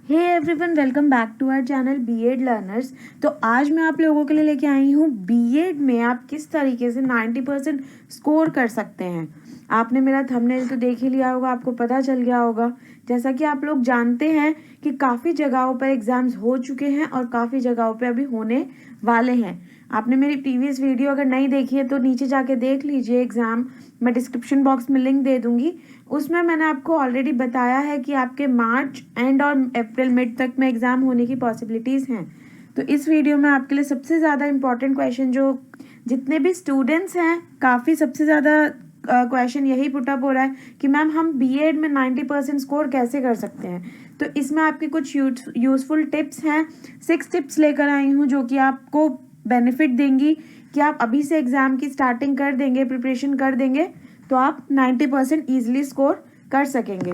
Hey everyone, welcome back to our channel BEd learners. तो आज मैं आप लोगों के लिए लेके आई हूँ बीएड में आप किस तरीके से 90% स्कोर कर सकते हैं। आपने मेरा थंबनेल तो देख ही लिया होगा, आपको पता चल गया होगा। जैसा कि आप लोग जानते हैं कि काफ़ी जगहों पर एग्ज़ाम्स हो चुके हैं और काफ़ी जगहों पर अभी होने वाले हैं। आपने मेरी प्रीवियस वीडियो अगर नहीं देखी है तो नीचे जाके देख लीजिए। एग्ज़ाम मैं डिस्क्रिप्शन बॉक्स में लिंक दे दूँगी, उसमें मैंने आपको ऑलरेडी बताया है कि आपके मार्च एंड और अप्रैल मिड तक में एग्ज़ाम होने की पॉसिबिलिटीज़ हैं। तो इस वीडियो में आपके लिए सबसे ज़्यादा इम्पॉर्टेंट क्वेश्चन, जो जितने भी स्टूडेंट्स हैं काफ़ी सबसे ज़्यादा क्वेश्चन यही पुटअप हो रहा है कि मैम हम बीएड में 90% स्कोर कैसे कर सकते हैं। तो इसमें आपकी कुछ यूज़फुल टिप्स हैं, 6 टिप्स लेकर आई हूँ जो कि आपको बेनिफिट देंगी कि आप अभी से एग्ज़ाम की स्टार्टिंग कर देंगे, प्रिपरेशन कर देंगे तो आप 90% ईजिली स्कोर कर सकेंगे।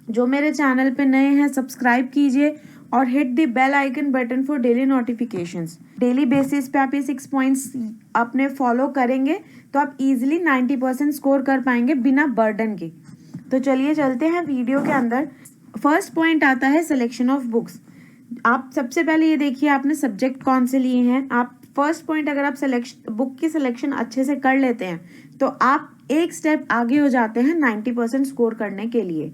जो मेरे चैनल पे नए हैं सब्सक्राइब कीजिए और hit the bell icon button for daily notifications. Daily basis पे आप ये 6 पॉइंट्स अपने फॉलो करेंगे तो आप इजीली 90% स्कोर कर पाएंगे बिना बर्डन के। तो चलिए चलते हैं वीडियो के अंदर। फर्स्ट पॉइंट आता है सिलेक्शन ऑफ बुक्स। आप सबसे पहले ये देखिए आपने सब्जेक्ट कौन से लिए हैं। आप फर्स्ट पॉइंट, अगर आप बुक की सिलेक्शन अच्छे से कर लेते हैं तो आप एक स्टेप आगे हो जाते हैं 90% स्कोर करने के लिए।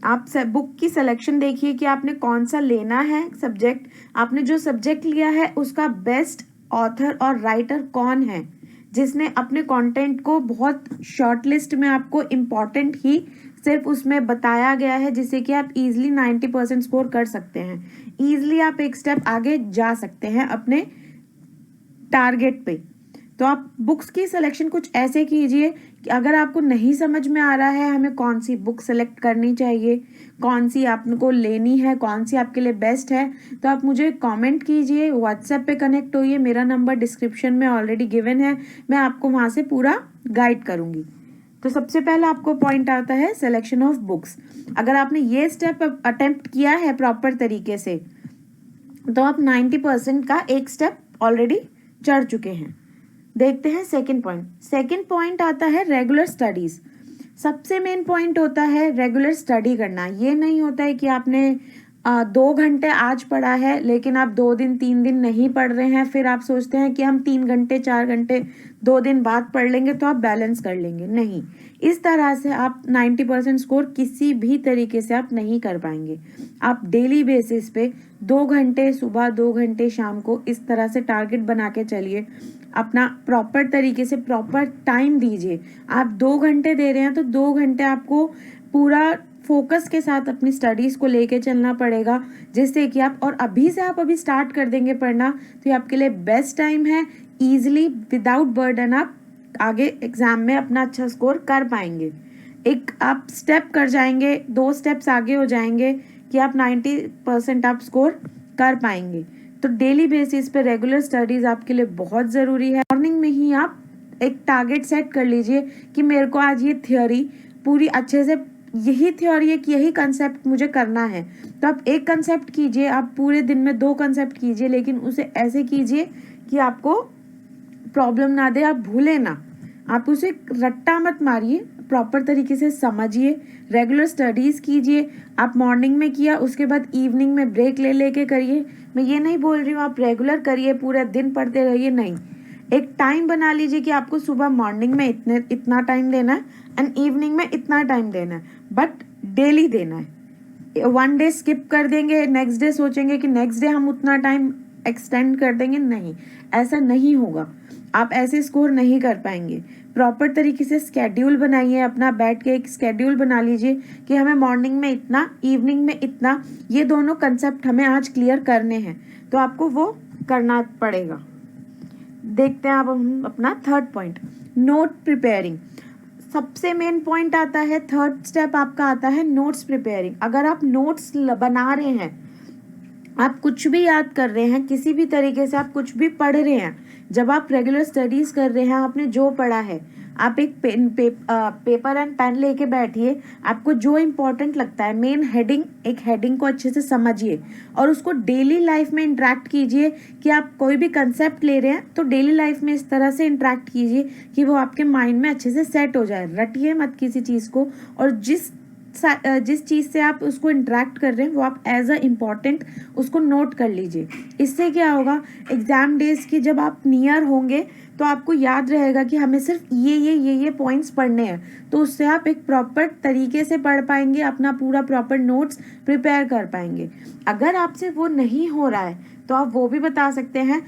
आप बुक की सिलेक्शन देखिए कि आपने कौन सा लेना है सब्जेक्ट। आपने जो सब्जेक्ट लिया है उसका बेस्ट ऑथर और राइटर कौन है, जिसने अपने कंटेंट को बहुत शॉर्ट लिस्ट में आपको इम्पॉर्टेंट ही सिर्फ उसमें बताया गया है, जिससे कि आप इजीली 90% स्कोर कर सकते हैं। इजीली आप एक स्टेप आगे जा सकते हैं अपने टारगेट पे। तो आप बुक्स की सिलेक्शन कुछ ऐसे कीजिए कि अगर आपको नहीं समझ में आ रहा है हमें कौन सी बुक सेलेक्ट करनी चाहिए, कौन सी आपको लेनी है, कौन सी आपके लिए बेस्ट है, तो आप मुझे कमेंट कीजिए, व्हाट्सएप पे कनेक्ट होइए। मेरा नंबर डिस्क्रिप्शन में ऑलरेडी गिवन है, मैं आपको वहाँ से पूरा गाइड करूँगी। तो सबसे पहला आपको पॉइंट आता है सिलेक्शन ऑफ बुक्स। अगर आपने ये स्टेप अटेम्प्ट किया है प्रॉपर तरीके से तो आप 90% का एक स्टेप ऑलरेडी चढ़ चुके हैं। देखते हैं सेकंड पॉइंट। सेकंड पॉइंट आता है रेगुलर स्टडीज। सबसे मेन पॉइंट होता है रेगुलर स्टडी करना। ये नहीं होता है कि आपने 2 घंटे आज पढ़ा है लेकिन आप 2 दिन 3 दिन नहीं पढ़ रहे हैं, फिर आप सोचते हैं कि हम 3 घंटे 4 घंटे 2 दिन बाद पढ़ लेंगे तो आप बैलेंस कर लेंगे। नहीं, इस तरह से आप 90% स्कोर किसी भी तरीके से आप नहीं कर पाएंगे। आप डेली बेसिस पे 2 घंटे सुबह 2 घंटे शाम को इस तरह से टारगेट बना के चलिए। अपना प्रॉपर तरीके से प्रॉपर टाइम दीजिए। आप 2 घंटे दे रहे हैं तो 2 घंटे आपको पूरा फोकस के साथ अपनी स्टडीज़ को लेके चलना पड़ेगा, जिससे कि आप, और अभी से आप अभी स्टार्ट कर देंगे पढ़ना तो ये आपके लिए बेस्ट टाइम है। ईजिली विदाउट बर्डन आप आगे एग्जाम में अपना अच्छा स्कोर कर पाएंगे। एक आप स्टेप कर जाएंगे, 2 स्टेप्स आगे हो जाएंगे कि आप 90% आप स्कोर कर पाएंगे। तो डेली बेसिस पे रेगुलर स्टडीज़ आपके लिए बहुत ज़रूरी है। मॉर्निंग में ही आप एक टारगेट सेट कर लीजिए कि मेरे को आज ये थ्योरी पूरी अच्छे से, यही थ्योरी है कि यही कंसेप्ट मुझे करना है। तो आप एक कंसेप्ट कीजिए, आप पूरे दिन में 2 कंसेप्ट कीजिए, लेकिन उसे ऐसे कीजिए कि आपको प्रॉब्लम ना दे, आप भूले ना। आप उसे रट्टा मत मारिए, प्रॉपर तरीके से समझिए, रेगुलर स्टडीज़ कीजिए। आप मॉर्निंग में किया, उसके बाद इवनिंग में ब्रेक ले लेके करिए। मैं ये नहीं बोल रही हूँ आप रेगुलर करिए, पूरे दिन पढ़ते रहिए, नहीं। एक टाइम बना लीजिए कि आपको सुबह मॉर्निंग में इतना टाइम देना है एंड इवनिंग में इतना टाइम देना है, बट डेली देना है। 1 डे स्किप कर देंगे, नेक्स्ट डे सोचेंगे कि नेक्स्ट डे हम उतना टाइम एक्सटेंड कर देंगे, नहीं, ऐसा नहीं होगा। आप ऐसे स्कोर नहीं कर पाएंगे। प्रॉपर तरीके से स्केड्यूल बनाइए अपना, बैठ के एक स्केड्यूल बना लीजिए कि हमें मॉर्निंग में इतना, इवनिंग में इतना, ये दोनों कंसेप्ट हमें आज क्लियर करने हैं, तो आपको वो करना पड़ेगा। देखते हैं अब हम अपना थर्ड पॉइंट, नोट प्रिपेयरिंग। सबसे मेन पॉइंट आता है, थर्ड स्टेप आपका आता है नोट्स प्रिपेयरिंग। अगर आप नोट्स बना रहे हैं, आप कुछ भी याद कर रहे हैं, किसी भी तरीके से आप कुछ भी पढ़ रहे हैं, जब आप रेगुलर स्टडीज़ कर रहे हैं, आपने जो पढ़ा है, आप एक पेपर एंड पेन लेके बैठिए। आपको जो इम्पोर्टेंट लगता है, मेन हेडिंग, एक हेडिंग को अच्छे से समझिए और उसको डेली लाइफ में इंटरेक्ट कीजिए। कि आप कोई भी कंसेप्ट ले रहे हैं तो डेली लाइफ में इस तरह से इंटरेक्ट कीजिए कि वो आपके माइंड में अच्छे से सेट हो जाए। रटिए मत किसी चीज़ को, और जिस जिस चीज़ से आप उसको इंटरेक्ट कर रहे हैं वो आप एज अ इम्पॉर्टेंट उसको नोट कर लीजिए। इससे क्या होगा, एग्ज़ाम डेज के जब आप नियर होंगे तो आपको याद रहेगा कि हमें सिर्फ ये पॉइंट्स पढ़ने हैं, तो उससे आप एक प्रॉपर तरीके से पढ़ पाएंगे, अपना पूरा प्रॉपर नोट्स प्रिपेयर कर पाएंगे। अगर आपसे वो नहीं हो रहा है तो आप वो भी बता सकते हैं,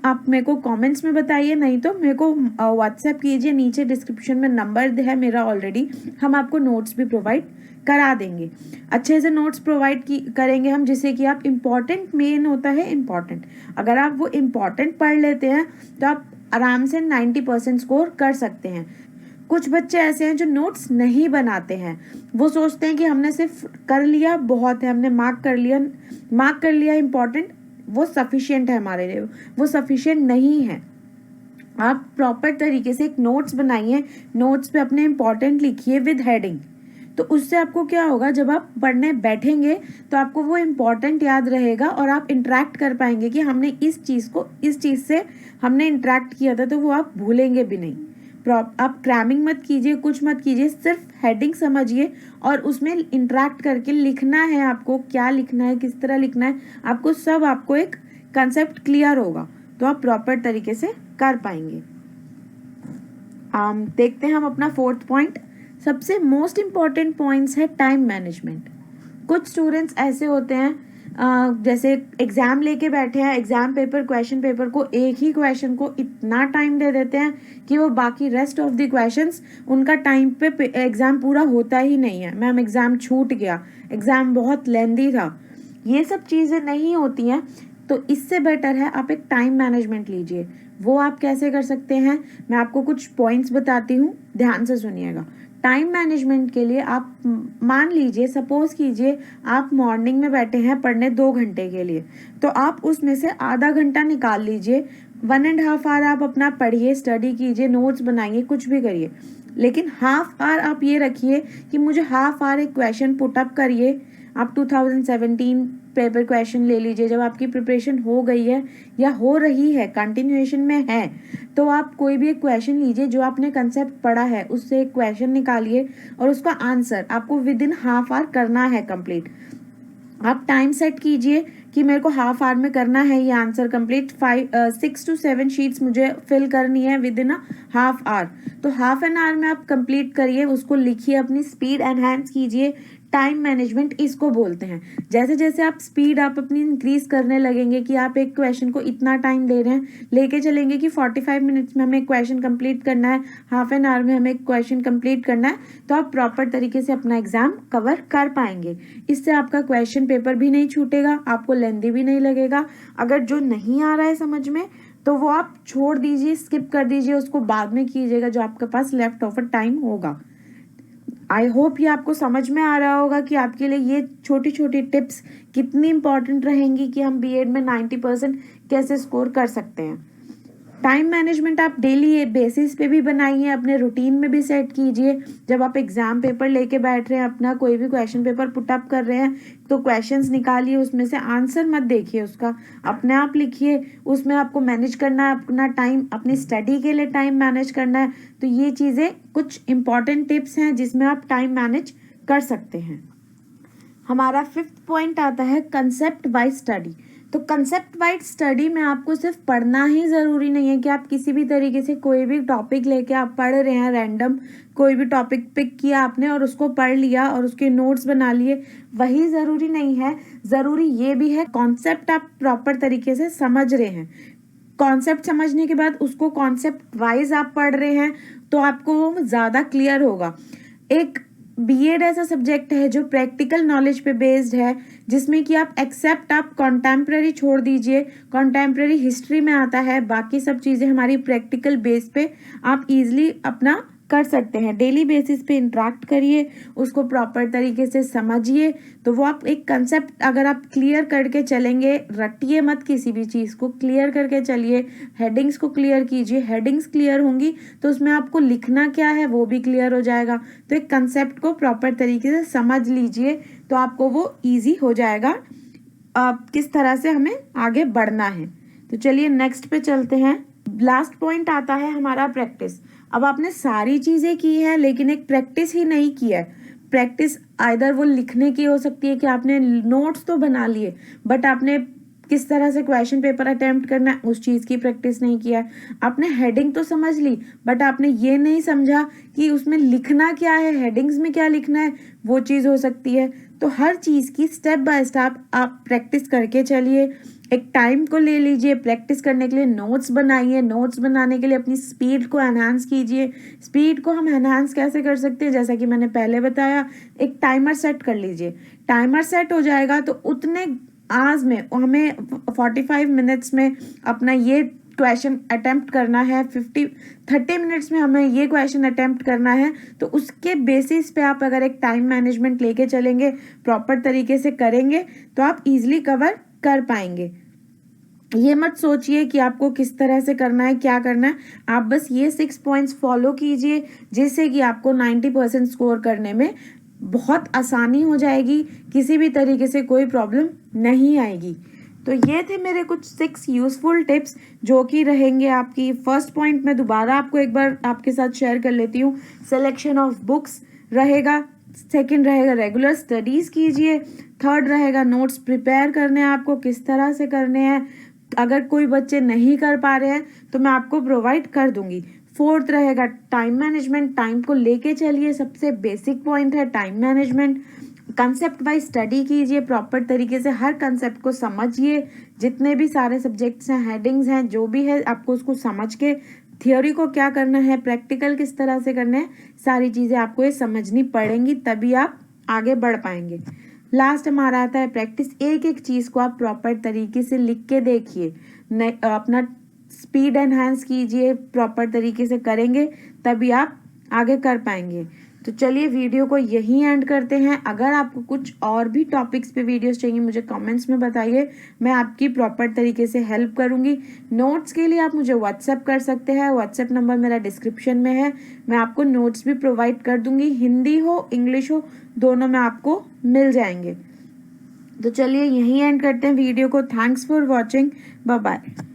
आप मेरे को कमेंट्स में बताइए, नहीं तो मेरे को व्हाट्सएप कीजिए, नीचे डिस्क्रिप्शन में नंबर है मेरा ऑलरेडी, हम आपको नोट्स भी प्रोवाइड करा देंगे। अच्छे से नोट्स प्रोवाइड करेंगे हम, जिससे कि आप इम्पॉर्टेंट, मेन होता है इम्पॉर्टेंट, अगर आप वो इम्पॉर्टेंट पढ़ लेते हैं तो आप आराम से 90% स्कोर कर सकते हैं। कुछ बच्चे ऐसे हैं जो नोट्स नहीं बनाते हैं, वो सोचते हैं कि हमने सिर्फ कर लिया बहुत है, हमने मार्क कर लिया इम्पॉर्टेंट, वो सफिशिएंट है हमारे लिए, वो सफिशिएंट नहीं है। आप प्रॉपर तरीके से एक नोट्स बनाइए, नोट्स पे अपने इम्पॉर्टेंट लिखिए विद हेडिंग, तो उससे आपको क्या होगा, जब आप पढ़ने बैठेंगे तो आपको वो इम्पॉर्टेंट याद रहेगा और आप इंटरेक्ट कर पाएंगे कि हमने इस चीज़ से हमने इंटरेक्ट किया था, तो वो आप भूलेंगे भी नहीं। आप क्रैमिंग मत कीजिए, कुछ मत कीजिए, सिर्फ हेडिंग समझिए और उसमें इंटरेक्ट करके लिखना है, आपको क्या लिखना है, किस तरह लिखना है, आपको एक कंसेप्ट क्लियर होगा तो आप प्रॉपर तरीके से कर पाएंगे। देखते हैं हम अपना 4th पॉइंट। सबसे मोस्ट इम्पॉर्टेंट पॉइंट्स है टाइम मैनेजमेंट। कुछ स्टूडेंट्स ऐसे होते हैं, जैसे एग्ज़ाम लेके बैठे हैं, एग्ज़ाम पेपर, क्वेश्चन पेपर को, एक ही क्वेश्चन को इतना टाइम दे देते हैं कि वो बाकी रेस्ट ऑफ द क्वेश्चंस उनका टाइम पे एग्ज़ाम पूरा होता ही नहीं है। मैम एग्ज़ाम छूट गया, एग्ज़ाम बहुत लेंदी था, ये सब चीज़ें नहीं होती हैं। तो इससे बेटर है आप एक टाइम मैनेजमेंट लीजिए। वो आप कैसे कर सकते हैं, मैं आपको कुछ पॉइंट्स बताती हूँ, ध्यान से सुनिएगा। टाइम मैनेजमेंट के लिए आप मान लीजिए, सपोज कीजिए आप मॉर्निंग में बैठे हैं पढ़ने 2 घंटे के लिए, तो आप उसमें से आधा घंटा निकाल लीजिए, 1.5 आवर आप अपना पढ़िए, स्टडी कीजिए, नोट्स बनाइए, कुछ भी करिए, लेकिन हाफ आवर आप ये रखिए कि मुझे हाफ आवर एक क्वेश्चन पुट अप करिए। आप 2017 पेपर क्वेश्चन ले लीजिए, जब आपकी प्रिपरेशन हो गई है या हो रही है, कंटिन्यूएशन में है, तो आप कोई भी एक क्वेश्चन लीजिए जो आपने कंसेप्ट पढ़ा है, उससे एक क्वेश्चन निकालिए और उसका आंसर आपको विद इन हाफ आवर करना है कंप्लीट। आप टाइम सेट कीजिए कि मेरे को हाफ आवर में करना है ये आंसर कंप्लीट, 6 to 7 शीट्स मुझे फिल करनी है विद इन हाफ आवर, तो हाफ एन आवर में आप कंप्लीट करिए, उसको लिखिए, अपनी स्पीड एनहांस कीजिए। टाइम मैनेजमेंट इसको बोलते हैं। जैसे जैसे आप स्पीड अपनी इंक्रीज करने लगेंगे कि आप एक क्वेश्चन को इतना टाइम दे रहे हैं, लेके चलेंगे कि 45 मिनट्स में हमें एक क्वेश्चन कंप्लीट करना है, हाफ एन आवर में हमें एक क्वेश्चन कंप्लीट करना है, तो आप प्रॉपर तरीके से अपना एग्जाम कवर कर पाएंगे। इससे आपका क्वेश्चन पेपर भी नहीं छूटेगा, आपको लेंदी भी नहीं लगेगा। अगर जो नहीं आ रहा है समझ में तो वो आप छोड़ दीजिए, स्किप कर दीजिए, उसको बाद में कीजिएगा जो आपके पास लेफ्ट ओवर टाइम होगा। आई होप ये आपको समझ में आ रहा होगा कि आपके लिए ये छोटी छोटी टिप्स कितनी इंपॉर्टेंट रहेंगी कि हम बीएड में 90% कैसे स्कोर कर सकते हैं। टाइम मैनेजमेंट आप डेली बेसिस पे भी बनाइए, अपने रूटीन में भी सेट कीजिए। जब आप एग्जाम पेपर लेके बैठ रहे हैं, अपना कोई भी क्वेश्चन पेपर पुटअप कर रहे हैं, तो क्वेश्चंस निकालिए, उसमें से आंसर मत देखिए, उसका अपने आप लिखिए। उसमें आपको मैनेज करना है अपना टाइम, अपनी स्टडी के लिए टाइम मैनेज करना है। तो ये चीज़ें कुछ इंपॉर्टेंट टिप्स हैं जिसमें आप टाइम मैनेज कर सकते हैं। हमारा 5th पॉइंट आता है कंसेप्ट वाइज स्टडी। तो कंसेप्ट वाइज स्टडी में आपको सिर्फ पढ़ना ही ज़रूरी नहीं है कि आप किसी भी तरीके से कोई भी टॉपिक लेके आप पढ़ रहे हैं, रैंडम कोई भी टॉपिक पिक किया आपने और उसको पढ़ लिया और उसके नोट्स बना लिए, वही ज़रूरी नहीं है। ज़रूरी ये भी है कॉन्सेप्ट आप प्रॉपर तरीके से समझ रहे हैं। कॉन्सेप्ट समझने के बाद उसको कॉन्सेप्ट वाइज आप पढ़ रहे हैं तो आपको वो ज़्यादा क्लियर होगा। एक बीएड ऐसा सब्जेक्ट है जो प्रैक्टिकल नॉलेज पे बेस्ड है, जिसमें कि आप कॉन्टेम्प्रेरी छोड़ दीजिए, कॉन्टेम्प्रेरी हिस्ट्री में आता है, बाकी सब चीज़ें हमारी प्रैक्टिकल बेस पे आप इजीली अपना कर सकते हैं। डेली बेसिस पे इंटरेक्ट करिए, उसको प्रॉपर तरीके से समझिए, तो वो आप एक कंसेप्ट अगर आप क्लियर करके चलेंगे, रटिए मत किसी भी चीज़ को, क्लियर करके चलिए। हेडिंग्स को क्लियर कीजिए, हेडिंग्स क्लियर होंगी तो उसमें आपको लिखना क्या है वो भी क्लियर हो जाएगा। तो एक कंसेप्ट को प्रॉपर तरीके से समझ लीजिए तो आपको वो ईजी हो जाएगा किस तरह से हमें आगे बढ़ना है। तो चलिए नेक्स्ट पे चलते हैं। लास्ट पॉइंट आता है हमारा प्रैक्टिस। अब आपने सारी चीज़ें की है लेकिन एक प्रैक्टिस ही नहीं की है। प्रैक्टिस आइदर वो लिखने की हो सकती है कि आपने नोट्स तो बना लिए बट आपने किस तरह से क्वेश्चन पेपर अटेम्प्ट करना है उस चीज़ की प्रैक्टिस नहीं किया है। आपने हेडिंग तो समझ ली बट आपने ये नहीं समझा कि उसमें लिखना क्या है, हेडिंग्स में क्या लिखना है, वो चीज़ हो सकती है। तो हर चीज़ की स्टेप बाय स्टेप आप प्रैक्टिस करके चलिए। एक टाइम को ले लीजिए प्रैक्टिस करने के लिए, नोट्स बनाइए, नोट्स बनाने के लिए अपनी स्पीड को एनहांस कीजिए। स्पीड को हम एनहांस कैसे कर सकते हैं, जैसा कि मैंने पहले बताया, एक टाइमर सेट कर लीजिए। टाइमर सेट हो जाएगा तो उतने आवर्स में हमें 45 मिनट्स में अपना ये क्वेश्चन अटेम्प्ट करना है, 30 मिनट्स में हमें ये क्वेश्चन अटेम्प्ट करना है। तो उसके बेसिस पे आप अगर एक टाइम मैनेजमेंट लेके चलेंगे, प्रॉपर तरीके से करेंगे तो आप इजीली कवर कर पाएंगे। ये मत सोचिए कि आपको किस तरह से करना है, क्या करना है, आप बस ये 6 पॉइंट्स फॉलो कीजिए जिससे कि आपको 90% स्कोर करने में बहुत आसानी हो जाएगी, किसी भी तरीके से कोई प्रॉब्लम नहीं आएगी। तो ये थे मेरे कुछ 6 यूज़फुल टिप्स जो कि रहेंगे आपकी। फर्स्ट पॉइंट मैं दोबारा आपको एक बार आपके साथ शेयर कर लेती हूँ, सिलेक्शन ऑफ बुक्स रहेगा। सेकंड रहेगा रेगुलर स्टडीज़ कीजिए। थर्ड रहेगा नोट्स प्रिपेयर करने हैं आपको, किस तरह से करने हैं, अगर कोई बच्चे नहीं कर पा रहे हैं तो मैं आपको प्रोवाइड कर दूंगी। फोर्थ रहेगा टाइम मैनेजमेंट, टाइम को लेके चलिए, सबसे बेसिक पॉइंट है time management. Concept wise study कीजिए, प्रॉपर तरीके से हर कंसेप्ट को समझिए, जितने भी सारे सब्जेक्ट्स हैं, हेडिंग्स हैं, जो भी है आपको उसको समझ के थियोरी को क्या करना है, प्रैक्टिकल किस तरह से करना है, सारी चीज़ें आपको ये समझनी पड़ेंगी, तभी आप आगे बढ़ पाएंगे। लास्ट हमारा आता है प्रैक्टिस। एक एक चीज़ को आप प्रॉपर तरीके से लिख के देखिए, अपना स्पीड एनहांस कीजिए, प्रॉपर तरीके से करेंगे तभी आप आगे कर पाएंगे। तो चलिए वीडियो को यहीं एंड करते हैं। अगर आपको कुछ और भी टॉपिक्स पे वीडियोस चाहिए मुझे कमेंट्स में बताइए, मैं आपकी प्रॉपर तरीके से हेल्प करूंगी। नोट्स के लिए आप मुझे व्हाट्सएप कर सकते हैं, व्हाट्सएप नंबर मेरा डिस्क्रिप्शन में है। मैं आपको नोट्स भी प्रोवाइड कर दूंगी, हिंदी हो इंग्लिश हो दोनों में आपको मिल जाएंगे। तो चलिए यहीं एंड करते हैं वीडियो को। Thanks for watching, bye bye.